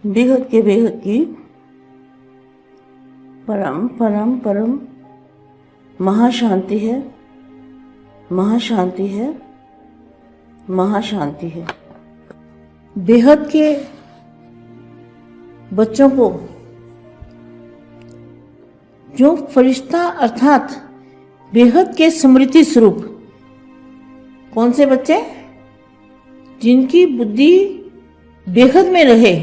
बेहद की परम परम परम महाशांति है, महाशांति है, महाशांति है। बेहद के बच्चों को जो फरिश्ता अर्थात बेहद के स्मृति स्वरूप, कौन से बच्चे जिनकी बुद्धि बेहद में रहे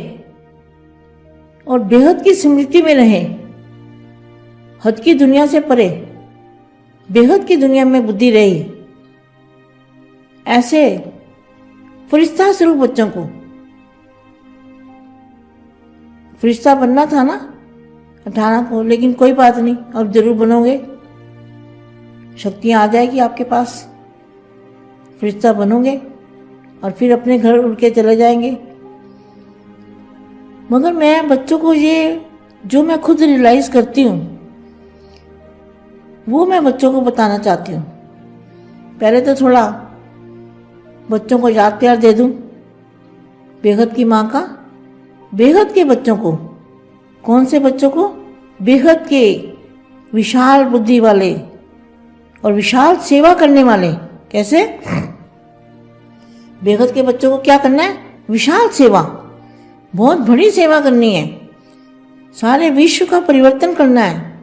और बेहद की स्मृति में रहे, हद की दुनिया से परे बेहद की दुनिया में बुद्धि रही, ऐसे फरिश्ता स्वरूप बच्चों को, फरिश्ता बनना था ना 18 को, लेकिन कोई बात नहीं, अब जरूर बनोगे, शक्तियां आ जाएगी आपके पास, फरिश्ता बनोगे और फिर अपने घर उड़ के चले जाएंगे। मगर मैं बच्चों को ये जो मैं खुद रियलाइज करती हूँ वो मैं बच्चों को बताना चाहती हूँ। पहले तो थोड़ा बच्चों को याद प्यार दे दूँ बेहद की माँ का। बेहद के बच्चों को, कौन से बच्चों को? बेहद के विशाल बुद्धि वाले और विशाल सेवा करने वाले। कैसे? बेहद के बच्चों को क्या करना है? विशाल सेवा, बहुत बड़ी सेवा करनी है, सारे विश्व का परिवर्तन करना है।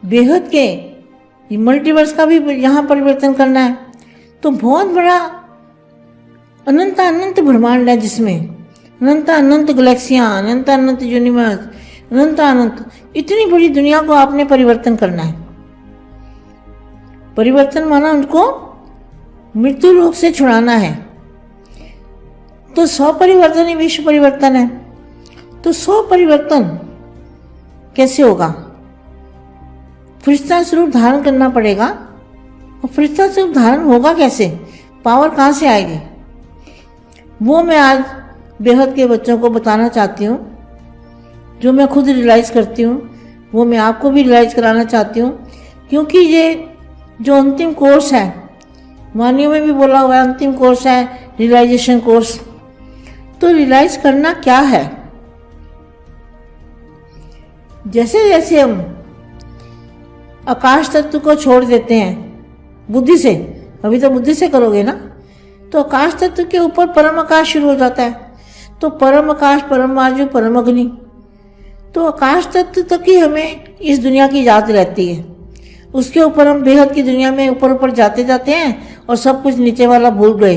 बेहद के मल्टीवर्स का भी यहाँ परिवर्तन करना है। तो बहुत बड़ा अनंत अनंत ब्रह्मांड है, जिसमें अनंत अनंत गैलेक्सियां, अनंत अनंत यूनिवर्स, अनंत अनंत, इतनी बड़ी दुनिया को आपने परिवर्तन करना है। परिवर्तन माना उनको मृत्यु लोक से छुड़ाना है। तो 100 परिवर्तन ही विश्व परिवर्तन है। तो 100 परिवर्तन कैसे होगा? फरिश्ता स्वरूप धारण करना पड़ेगा। और फरिश्ता स्वरूप धारण होगा कैसे? पावर कहाँ से आएगी? वो मैं आज बेहद के बच्चों को बताना चाहती हूँ। जो मैं खुद रियलाइज करती हूँ वो मैं आपको भी रियलाइज कराना चाहती हूँ। क्योंकि ये जो अंतिम कोर्स है, वानियों में भी बोला हुआ है अंतिम कोर्स है रियलाइजेशन कोर्स। तो रियलाइज करना क्या है? जैसे जैसे हम आकाश तत्व को छोड़ देते हैं बुद्धि से, अभी तो बुद्धि से करोगे ना, तो आकाश तत्व के ऊपर परम आकाश शुरू हो जाता है। तो परम आकाश, परम वायु, परम अग्नि, तो आकाश तत्व तक ही हमें इस दुनिया की याद रहती है। उसके ऊपर हम बेहद की दुनिया में ऊपर ऊपर जाते जाते हैं और सब कुछ नीचे वाला भूल गए।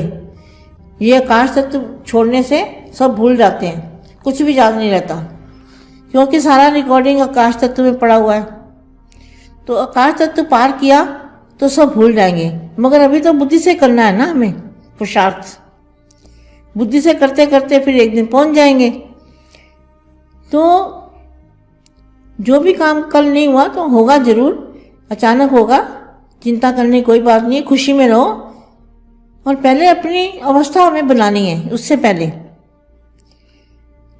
ये आकाश तत्व छोड़ने से सब भूल जाते हैं, कुछ भी याद नहीं रहता, क्योंकि सारा रिकॉर्डिंग आकाश तत्व में पड़ा हुआ है। तो आकाश तत्व पार किया तो सब भूल जाएंगे। मगर अभी तो बुद्धि से करना है ना हमें पुरुषार्थ। बुद्धि से करते करते फिर एक दिन पहुंच जाएंगे। तो जो भी काम कल नहीं हुआ तो होगा जरूर, अचानक होगा, चिंता करने की कोई बात नहीं है, खुशी में रहो। और पहले अपनी अवस्था हमें बनानी है। उससे पहले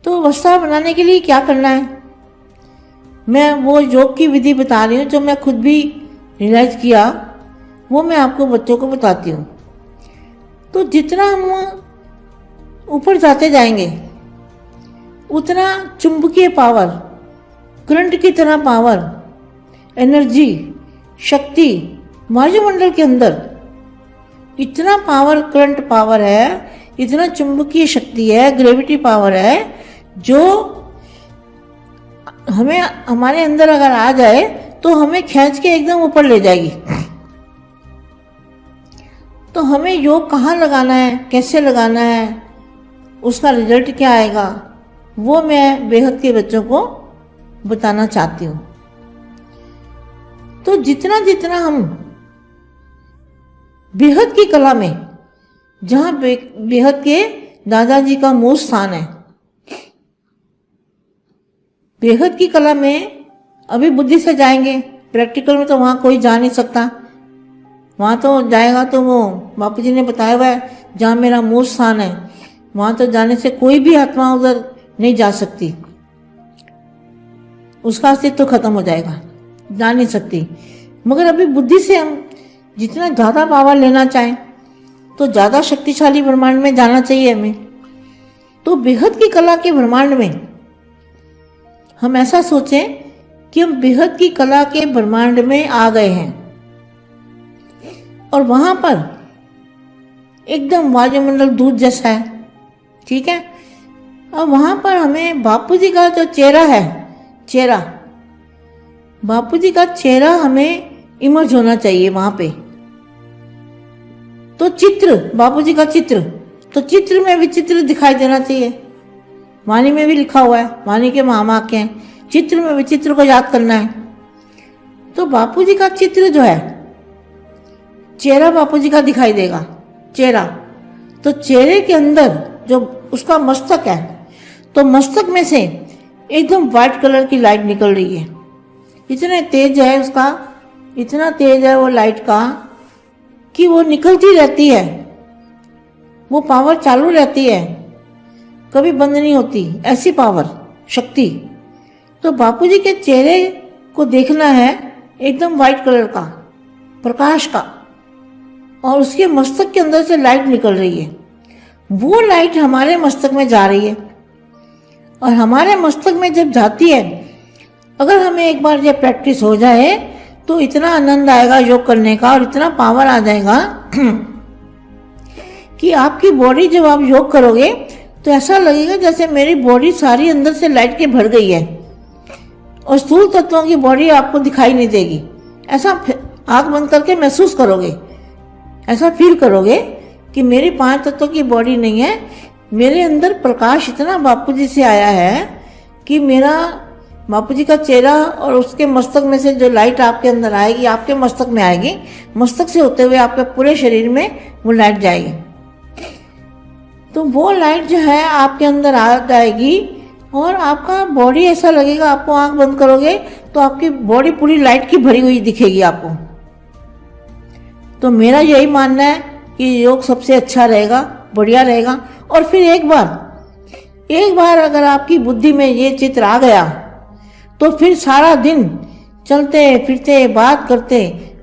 तो अवस्था बनाने के लिए क्या करना है, मैं वो योग की विधि बता रही हूँ जो मैं खुद भी रियलाइज किया, वो मैं आपको बच्चों को बताती हूँ। तो जितना हम ऊपर जाते जाएंगे उतना चुंबकीय पावर, करंट की तरह पावर, एनर्जी, शक्ति वायुमंडल के अंदर इतना पावर, करंट पावर है, इतना चुंबकीय शक्ति है, ग्रेविटी पावर है, जो हमें हमारे अंदर अगर आ जाए तो हमें खींच के एकदम ऊपर ले जाएगी। तो हमें योग कहाँ लगाना है, कैसे लगाना है, उसका रिजल्ट क्या आएगा, वो मैं बेहद के बच्चों को बताना चाहती हूँ। तो जितना जितना हम बेहद की कला में, जहाँ बेहद के दादाजी का मूल स्थान है, बेहद की कला में अभी बुद्धि से जाएंगे, प्रैक्टिकल में तो वहाँ कोई जा नहीं सकता। वहाँ तो जाएगा तो वो बापू जी ने बताया हुआ है जहाँ मेरा मूल स्थान है, वहाँ तो जाने से कोई भी आत्मा उधर नहीं जा सकती, उसका अस्तित्व तो खत्म हो जाएगा, जा नहीं सकती। मगर अभी बुद्धि से हम जितना ज़्यादा पावर लेना चाहें तो ज़्यादा शक्तिशाली ब्रह्मांड में जाना चाहिए हमें। तो बेहद की कला के ब्रह्मांड में हम ऐसा सोचें कि हम बेहद की कला के ब्रह्मांड में आ गए हैं और वहां पर एकदम वायुमंडल दूध जैसा है, ठीक है। अब वहां पर हमें बापू जी का जो चेहरा है, बापू जी का चेहरा हमें इमर्ज होना चाहिए वहां पे। तो चित्र, बापू जी का चित्र, तो चित्र में भी चित्र दिखाई देना चाहिए। वाणी में भी लिखा हुआ है, वाणी के महावाक्य हैं, चित्र में भी चित्र को याद करना है। तो बापू जी का चित्र जो है, चेहरा बापू जी का दिखाई देगा, चेहरा। तो चेहरे के अंदर जो उसका मस्तक है, तो मस्तक में से एकदम व्हाइट कलर की लाइट निकल रही है। इतने तेज है उसका, इतना तेज है वो लाइट का कि वो निकलती रहती है, वो पावर चालू रहती है, कभी बंद नहीं होती, ऐसी पावर, शक्ति। तो बापू जी के चेहरे को देखना है एकदम व्हाइट कलर का, प्रकाश का, और उसके मस्तक के अंदर से लाइट निकल रही है। वो लाइट हमारे मस्तक में जा रही है और हमारे मस्तक में जब जाती है, अगर हमें एक बार ये प्रैक्टिस हो जाए तो इतना आनंद आएगा योग करने का और इतना पावर आ जाएगा कि आपकी बॉडी, जब आप योग करोगे तो ऐसा लगेगा जैसे मेरी बॉडी सारी अंदर से लाइट के भर गई है और स्थूल तत्वों की बॉडी आपको दिखाई नहीं देगी। ऐसा आंख बंद करके महसूस करोगे, ऐसा फील करोगे कि मेरी 5 तत्वों की बॉडी नहीं है, मेरे अंदर प्रकाश इतना बापू जी से आया है कि मेरा बापू जी का चेहरा और उसके मस्तक में से जो लाइट आपके अंदर आएगी, आपके मस्तक में आएगी, मस्तक से होते हुए आपके पूरे शरीर में वो लाइट जाएगी। तो वो लाइट जो है आपके अंदर आ जाएगी और आपका बॉडी ऐसा लगेगा, आपको आंख बंद करोगे तो आपकी बॉडी पूरी लाइट की भरी हुई दिखेगी आपको। तो मेरा यही मानना है कि योग सबसे अच्छा रहेगा, बढ़िया रहेगा। और फिर एक बार अगर आपकी बुद्धि में ये चित्र आ गया तो फिर सारा दिन चलते फिरते बात करते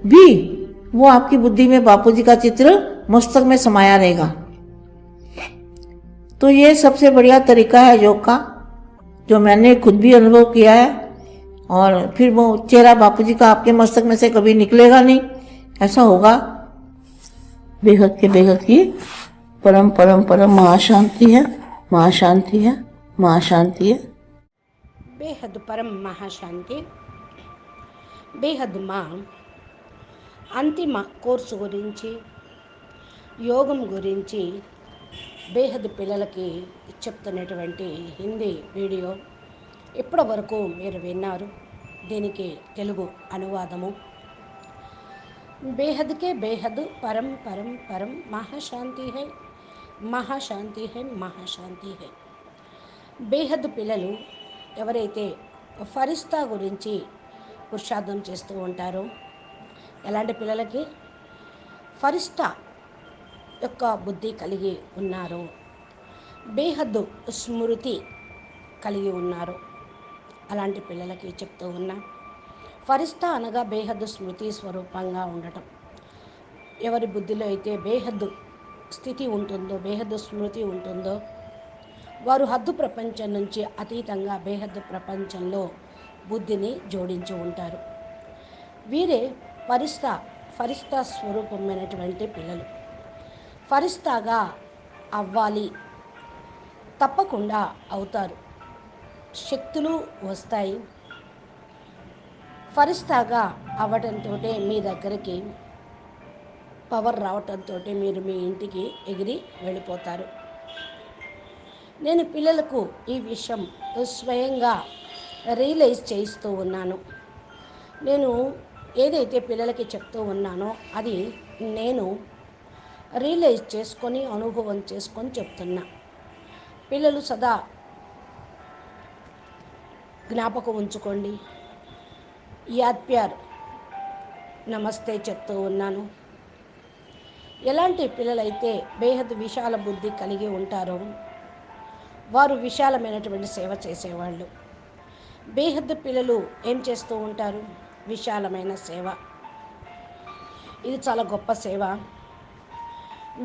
भी वो आपकी बुद्धि में बापू जी का चित्र मस्तक में समाया रहेगा। तो ये सबसे बढ़िया तरीका है योग का, जो मैंने खुद भी अनुभव किया है। और फिर वो चेहरा बापू जी का आपके मस्तक में से कभी निकलेगा नहीं, ऐसा होगा। बेहद के बेहद की परम परम परम महाशांति है, महाशांति है, महाशांति है। बेहद परम महाशांति, బేహద్ మా అంతిమ కోర్సు గురించి, యోగం గురించి బేహద్ పిల్లలకి చెప్తున్నటువంటి హిందీ వీడియో ఇప్పటి వరకు మీరు విన్నారు. దీనికి తెలుగు అనువాదము. बेहद के बेहद परम परम परम महाशांति है, महाशांति है, महाशांति है. బేహద్ పిల్లలు ఎవరైతే ఫరిస్తా గురించి పురుషార్థం చేస్తూ ఉంటారో, ఎలాంటి పిల్లలకి ఫరిస్తా యొక్క బుద్ధి కలిగి ఉన్నారు, బేహద్ స్మృతి కలిగి ఉన్నారు, అలాంటి పిల్లలకి చెప్తూ ఉన్నా. ఫరిస్తా అనగా బేహద్ స్మృతి స్వరూపంగా ఉండటం. ఎవరి బుద్ధిలో అయితే బేహద్ స్థితి ఉంటుందో, బేహద్ స్మృతి ఉంటుందో, వారు హద్దు ప్రపంచం నుంచి అతీతంగా బేహద్ ప్రపంచంలో బుద్ధిని జోడించి ఉంటారు. వీరే ఫరిస్తా స్వరూపమైనటువంటి పిల్లలు. ఫరిస్తాగా అవ్వాలి, తప్పకుండా అవుతారు. శక్తులు వస్తాయి. ఫరిస్తాగా అవ్వటంతో మీ దగ్గరికి పవర్ రావటంతో మీరు మీ ఇంటికి ఎగిరి వెళ్ళిపోతారు. నేను పిల్లలకు ఈ విషయం స్వయంగా రియలైజ్ చేయిస్తూ ఉన్నాను. నేను ఏదైతే పిల్లలకి చెప్తూ ఉన్నానో అది నేను రియలైజ్ చేసుకొని, అనుభవం చేసుకొని చెప్తున్నా. పిల్లలు సదా జ్ఞాపకం ఉంచుకోండి. యాద్ ప్యార్ నమస్తే చెప్తూ ఉన్నాను. ఎలాంటి పిల్లలైతే బేహద్ విశాల బుద్ధి కలిగి ఉంటారో వారు విశాలమైనటువంటి సేవ చేసేవాళ్ళు. బేహద్ పిల్లలు ఏం చేస్తూ ఉంటారు? విశాలమైన సేవ. ఇది చాలా గొప్ప సేవ.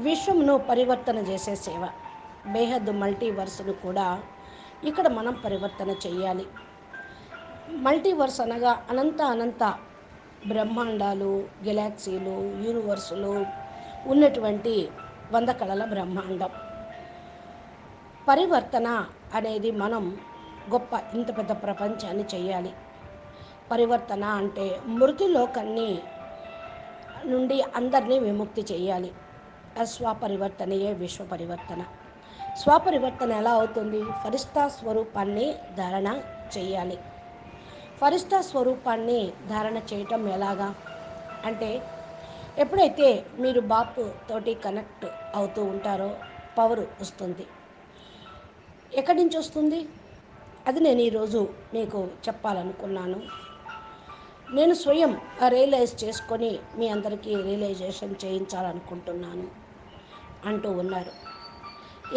విశ్వంను పరివర్తన చేసే సేవ. బేహద్ మల్టీవర్స్ను కూడా ఇక్కడ మనం పరివర్తన చేయాలి. మల్టీవర్స్ అనగా అనంత బ్రహ్మాండాలు, గెలాక్సీలు, యూనివర్సులు ఉన్నటువంటి 100 కళల బ్రహ్మాండం. పరివర్తన అనేది మనం గొప్ప ఇంత పెద్ద ప్రపంచాన్ని చేయాలి. పరివర్తన అంటే మృతిలోకాన్ని నుండి అందరినీ విముక్తి చేయాలి. స్వపరివర్తనయే విశ్వ పరివర్తన. స్వపరివర్తన ఎలా అవుతుంది? ఫరిష్తా స్వరూపాన్ని ధారణ చేయాలి. ఫరిష్తా స్వరూపాన్ని ధారణ చేయటం ఎలాగా అంటే, ఎప్పుడైతే మీరు బాపు తోటి కనెక్ట్ అవుతూ ఉంటారో పవర్ వస్తుంది. ఎక్కడి నుంచి వస్తుంది? అది నేను ఈరోజు మీకు చెప్పాలనుకున్నాను. నేను స్వయం రియలైజ్ చేసుకొని మీ అందరికీ రియలైజేషన్ చేయించాలనుకుంటున్నాను అంటూ ఉన్నారు.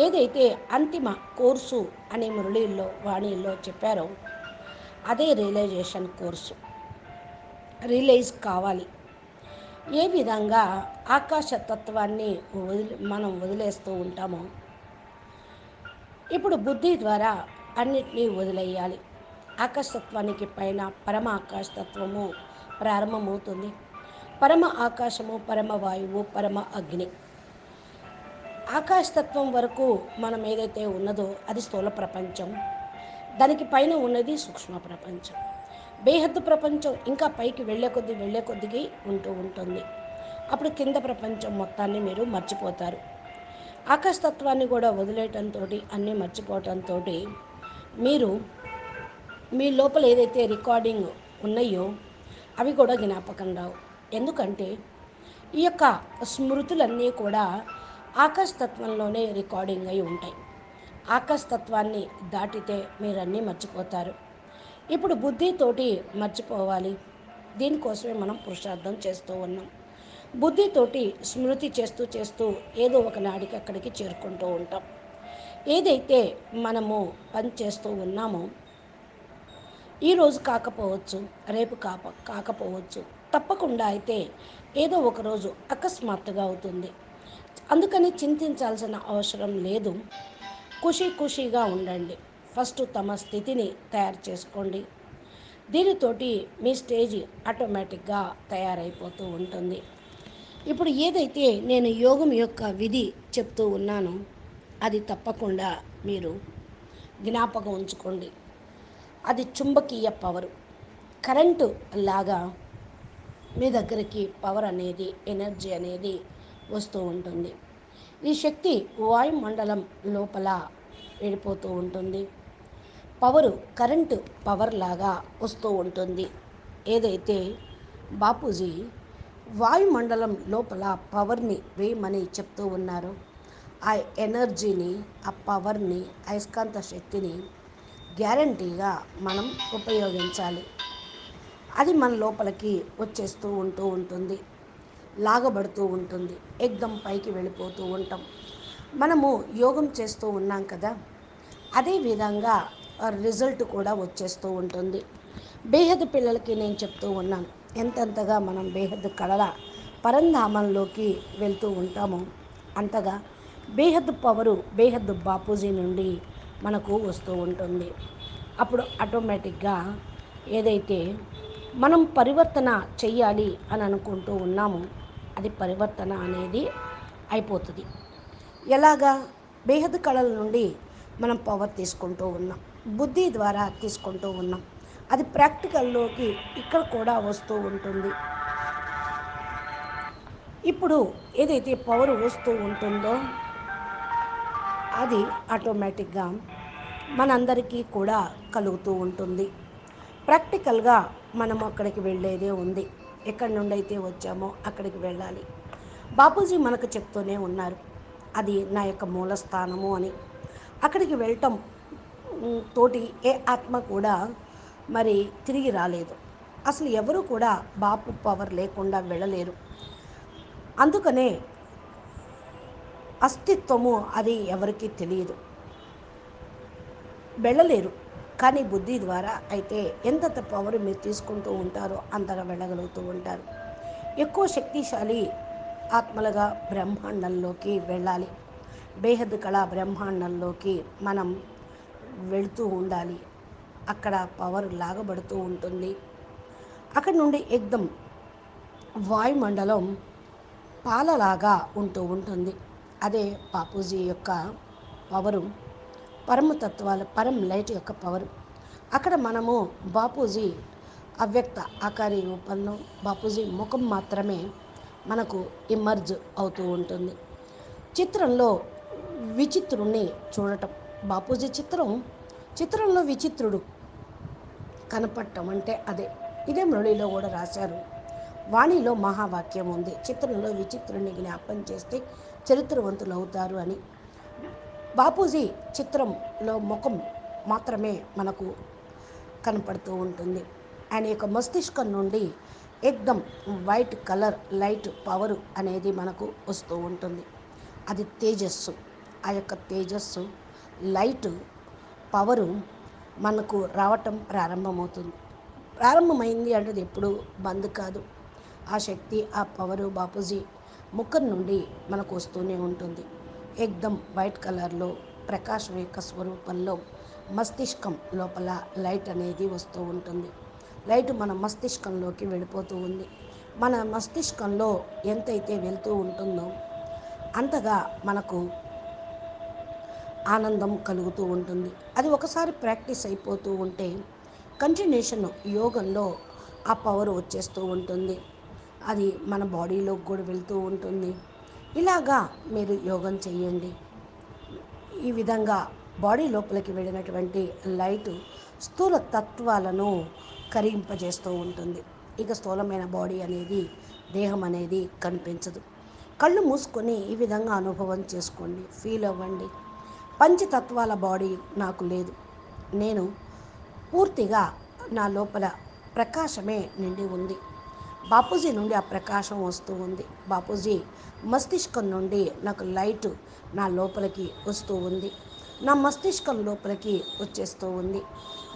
ఏదైతే అంతిమ కోర్సు అనే మురళీల్లో వాణిల్లో చెప్పారో అదే రియలైజేషన్ కోర్సు. రియలైజ్ కావాలి. ఏ విధంగా ఆకాశతత్వాన్ని మనం వదిలేస్తూ ఉంటామో ఇప్పుడు బుద్ధి ద్వారా అన్నిటినీ వదిలేయాలి. ఆకాశతత్వానికి పైన పరమ ఆకాశతత్వము ప్రారంభమవుతుంది. పరమ ఆకాశము, పరమ వాయువు, పరమ అగ్ని. ఆకాశతత్వం వరకు మనం ఏదైతే ఉన్నదో అది స్థూల ప్రపంచం. దానికి పైన ఉన్నది సూక్ష్మ ప్రపంచం. బేహద్దు ప్రపంచం ఇంకా పైకి వెళ్ళే కొద్దికి ఉంటూ ఉంటుంది. అప్పుడు కింద ప్రపంచం మొత్తాన్ని మీరు మర్చిపోతారు. ఆకాశతత్వాన్ని కూడా వదిలేయటంతో, అన్నీ మర్చిపోవటంతో మీరు మీ లోపల ఏదైతే రికార్డింగ్ ఉన్నాయో అవి కూడా జ్ఞాపకం రావు. ఎందుకంటే ఈ యొక్క స్మృతులన్నీ కూడా ఆకాశతత్వంలోనే రికార్డింగ్ అయి ఉంటాయి. ఆకాశతత్వాన్ని దాటితే మీరన్నీ మర్చిపోతారు. ఇప్పుడు బుద్ధితోటి మర్చిపోవాలి. దీనికోసమే మనం పురుషార్థం చేస్తూ ఉన్నాం. బుద్ధితోటి స్మృతి చేస్తూ ఏదో ఒక నాడికి అక్కడికి చేరుకుంటూ ఉంటాం. ఏదైతే మనము పని చేస్తూ ఉన్నామో ఈరోజు కాకపోవచ్చు, రేపు కాకపోవచ్చు, తప్పకుండా అయితే ఏదో ఒకరోజు అకస్మాత్తుగా అవుతుంది. అందుకని చింతించాల్సిన అవసరం లేదు. ఖుషీగా ఉండండి. ఫస్ట్ తమ స్థితిని తయారు చేసుకోండి. దీనితోటి మీ స్టేజ్ ఆటోమేటిక్గా తయారైపోతూ ఉంటుంది. ఇప్పుడు ఏదైతే నేను యోగం యొక్క విధి చెప్తూ ఉన్నానో అది తప్పకుండా మీరు జ్ఞాపకం ఉంచుకోండి. అది చుంబకీయ పవరు, కరెంటు లాగా మీ దగ్గరికి పవర్ అనేది, ఎనర్జీ అనేది వస్తూ ఉంటుంది. ఈ శక్తి వాయుమండలం లోపల వెళ్ళిపోతూ ఉంటుంది. పవరు కరెంటు పవర్ లాగా వస్తూ ఉంటుంది. ఏదైతే బాపూజీ వాయుమండలం లోపల పవర్ని వేయమని చెప్తూ ఉన్నారో ఆ ఎనర్జీని, ఆ పవర్ని, అయస్కాంత శక్తిని గ్యారంటీగా మనం ఉపయోగించాలి. అది మన లోపలికి వచ్చేస్తూ ఉంటుంది, లాగబడుతూ ఉంటుంది. ఎగ్దం పైకి వెళ్ళిపోతూ ఉంటాం. మనము యోగం చేస్తూ ఉన్నాం కదా, అదే విధంగా రిజల్ట్ కూడా వచ్చేస్తూ ఉంటుంది. బేహద్ పిల్లలకి నేను చెప్తూ ఉన్నాను, ఎంతెంతగా మనం బేహద్ కళల పరంధామంలోకి వెళ్తూ ఉంటామో అంతగా బేహద్ పవరు బేహద్ బాపూజీ నుండి మనకు వస్తూ ఉంటుంది. అప్పుడు ఆటోమేటిక్గా ఏదైతే మనం పరివర్తన చెయ్యాలి అని అనుకుంటూ ఉన్నామో అది పరివర్తన అనేది అయిపోతుంది. ఎలాగా? బేహద్ కళల నుండి మనం పవర్ తీసుకుంటూ ఉన్నాం, బుద్ధి ద్వారా తీసుకుంటూ ఉన్నాం. అది ప్రాక్టికల్లోకి ఇక్కడ కూడా వస్తూ ఉంటుంది. ఇప్పుడు ఏదైతే పవర్ వస్తూ ఉంటుందో అది ఆటోమేటిక్గా మనందరికీ కూడా కలుగుతూ ఉంటుంది. ప్రాక్టికల్గా మనం అక్కడికి వెళ్ళేదే ఉంది. ఎక్కడి నుండి అయితే వచ్చామో అక్కడికి వెళ్ళాలి. బాపూజీ మనకు చెప్తూనే ఉన్నారు, అది నా యొక్క మూలస్థానము అని. అక్కడికి వెళ్ళటం తోటి ఏ ఆత్మ కూడా మరి తిరిగి రాలేదు. అసలు ఎవరు కూడా బాపు పవర్ లేకుండా వెళ్ళలేరు. అందుకనే అస్తిత్వము అది ఎవరికీ తెలియదు, వెళ్ళలేరు. కానీ బుద్ధి ద్వారా అయితే ఎంతెంత పవర్ మీరు తీసుకుంటూ ఉంటారో అంతగా వెళ్ళగలుగుతూ ఉంటారు. ఎక్కువ శక్తిశాలి ఆత్మలుగా బ్రహ్మాండంలోకి వెళ్ళాలి. బేహద్ కళా బ్రహ్మాండంలోకి మనం వెళుతూ ఉండాలి. అక్కడ పవర్ లాగబడుతూ ఉంటుంది. అక్కడి నుండి ఎగ్దం వాయుమండలం పాలలాగా ఉంటూ ఉంటుంది. అదే బాపూజీ యొక్క పవరు, పరమతత్వాల పరం లైట్ యొక్క పవరు. అక్కడ మనము బాపూజీ అవ్యక్త ఆకారి రూపంలో బాపూజీ ముఖం మాత్రమే మనకు ఇమర్జ్ అవుతూ ఉంటుంది. చిత్రంలో విచిత్రుణ్ణి చూడటం, బాపూజీ చిత్రంలో విచిత్రుడు కనపడటం అంటే అదే. ఇదే మురళిలో కూడా రాశారు. వాణిలో మహావాక్యం ఉంది, చిత్రంలో విచిత్రుని జ్ఞాపం చేస్తే చరిత్రవంతులు అవుతారు అని. బాపూజీ చిత్రంలో ముఖం మాత్రమే మనకు కనపడుతూ ఉంటుంది. ఆయన యొక్క మస్తిష్కం నుండి ఎక్దం వైట్ కలర్ లైట్ పవర్ అనేది మనకు వస్తూ ఉంటుంది. అది తేజస్సు. ఆ యొక్క తేజస్సు లైట్ పవరు మనకు రావటం ప్రారంభమైంది అంటే అది ఎప్పుడు బంద్ కాదు. ఆ శక్తి, ఆ పవరు బాపూజీ ముఖం నుండి మనకు వస్తూనే ఉంటుంది. ఎక్దం వైట్ కలర్లో ప్రకాశం యొక్క స్వరూపంలో మస్తిష్కం లోపల లైట్ అనేది వస్తూ ఉంటుంది. లైట్ మన మస్తిష్కంలోకి వెళ్ళిపోతూ ఉంది. మన మస్తిష్కంలో ఎంతైతే వెళ్తూ ఉంటుందో అంతగా మనకు ఆనందం కలుగుతూ ఉంటుంది. అది ఒకసారి ప్రాక్టీస్ అయిపోతూ ఉంటే కంటిన్యూషన్ యోగంలో ఆ పవర్ వచ్చేస్తూ ఉంటుంది. అది మన బాడీలోకి కూడా వెళ్తూ ఉంటుంది. ఇలాగా మీరు యోగం చేయండి. ఈ విధంగా బాడీ లోపలికి వెళ్ళినటువంటి లైటు స్థూల తత్వాలను కరిగింపజేస్తూ ఉంటుంది. ఇక స్థూలమైన బాడీ అనేది, దేహం అనేది కనిపించదు. కళ్ళు మూసుకొని ఈ విధంగా అనుభవం చేసుకోండి, ఫీల్ అవ్వండి. పంచతత్వాల బాడీ నాకు లేదు, నేను పూర్తిగా నా లోపల ప్రకాశమే నిండి ఉంది. బాపూజీ నుండి ఆ ప్రకాశం వస్తూ ఉంది. బాపూజీ మస్తిష్కం నుండి నాకు లైట్ నా లోపలికి వస్తూ ఉంది. నా మస్తిష్కం లోపలికి వచ్చేస్తూ ఉంది.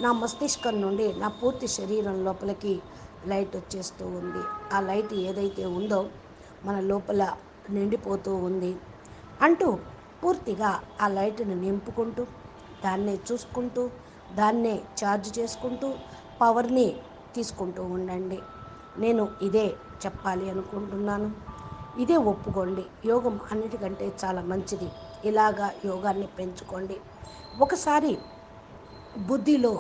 నా మస్తిష్కం నుండి నా పూర్తి శరీరం లోపలికి లైట్ వచ్చేస్తూ ఉంది. ఆ లైట్ ఏదైతే ఉందో మన లోపల నిండిపోతూ ఉంది అంటూ పూర్తిగా ఆ లైట్ని నింపుకుంటూ, దాన్నే చూసుకుంటూ, దాన్నే ఛార్జ్ చేసుకుంటూ పవర్ని తీసుకుంటూ ఉండండి. నేను ఇదే చెప్పాలి అనుకుంటున్నాను. ఇదే ఒప్పుకోండి. యోగం అన్నిటికంటే చాలా మంచిది. ఇలాగా యోగాన్ని పెంచుకోండి. ఒకసారి బుద్ధిలో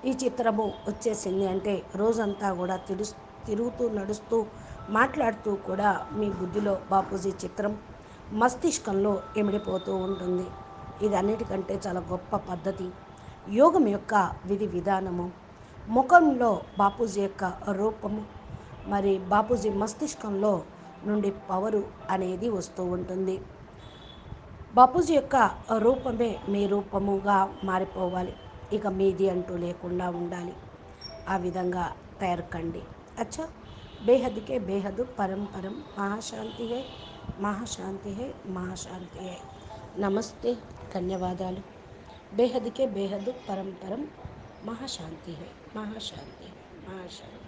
ఈ చిత్రము వచ్చేసింది అంటే రోజంతా కూడా తిరుగుతూ నడుస్తూ మాట్లాడుతూ కూడా మీ బుద్ధిలో బాపూజీ చిత్రం మస్తిష్కంలో ఇమిడిపోతూ ఉంటుంది. ఇది అన్నిటికంటే చాలా గొప్ప పద్ధతి. యోగం యొక్క విధి విధానము, ముఖంలో బాపూజీ యొక్క రూపము, మరి బాపూజీ మస్తిష్కంలో నుండి పవరు అనేది వస్తూ ఉంటుంది. బాపూజీ యొక్క రూపమే మీ రూపముగా మారిపోవాలి. ఇక మీది అంటూ లేకుండా ఉండాలి. ఆ విధంగా తయారు కండి. అచ్చా, బేహద్కే బేహద్ పరం పరం మహాశాంతి హై, మహాశాంతి హై, మహాశాంతి హై. నమస్తే, ధన్యవాదాలు. బేహద్కే బేహద్ పరం పరం మహాశాంతి హై, మహాశాంతి హై, మహాశాంతి.